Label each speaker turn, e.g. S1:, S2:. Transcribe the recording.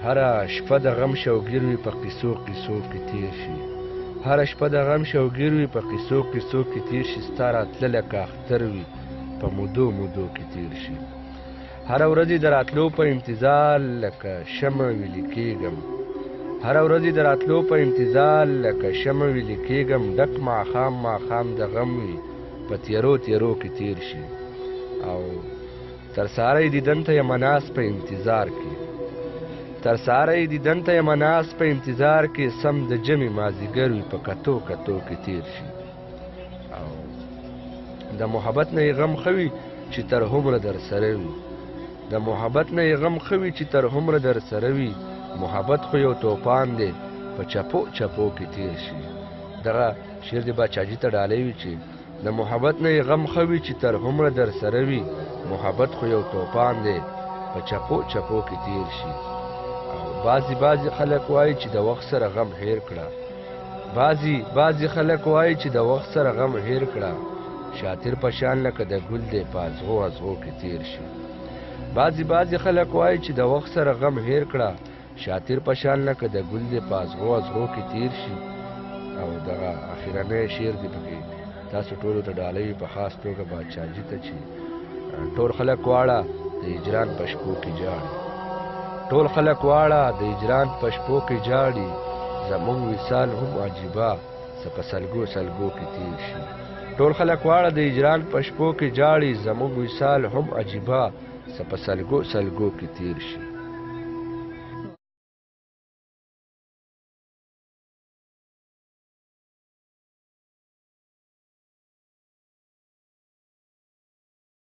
S1: هره شپه د غم شوګیر وي په قصو قصو کې تیر شي هره شپه د غم شوګیر وي په قصو قصو کې تیر شي ستا راتله لکه اختر وي په مودو مودو کې تیر شي هره ورځ د راتلو په انتظار لکه شمع ویلې کېږم هره ورځ د راتلو په انتظار لکه شمع ویلې کېږم ډک ماښام ماښام د غم وي په تیرو تیرو کې تیر شي او تر سهاره یې دیدن ته یم ناست په انتظار کې تر سهاره یې دیدن ته یم ناست په انتظار کې سم د جمې مازدیګر وي په کتو کتو کې تیر شي او د محبت نه یې غم ښه وي چې تر هومره در سره وي د محبت نه یې غم ښه وي چې تر هومره در سره وي محبت خو یو توپان دی په چپو چپو کې تیر شي دغه شعر د باچاجي ته ډالۍ وي چې د محبت نه یې غم ښه وي چې تر هومره در سره وي محبت خو یو توپان دی په چپو چپو کې تیر شي او بعضې خلک وایي چې د وخت سره غم هیر کړه بعضې خلک وایي چې د وخت سره غم هیر کړه شاطر په شان لکه د ګل دی په ازغو ازغو کې تیر شي بعضې خلک وایي چې د وخت سره غم هیر کړه شاطر په شان لکه د ګل دی په ازغو ازغو کې تیر شي او دغه اخرنی شعر دی پکې تاسو ټولو ته ډالۍ په خاص توګه باچاجي ته چې ټول خلک واړه د هجران په شپو کې جاړي ټول خلک واړه د هجران په شپو کې جاړي زموږ وصال هم عجیبه څه په سلګو سلګو کې تیر شي ټول خلک واړه د هجران په شپو کې جاړي زموږ وصال هم عجیبه څه په سلګو سلګو کې تیر شي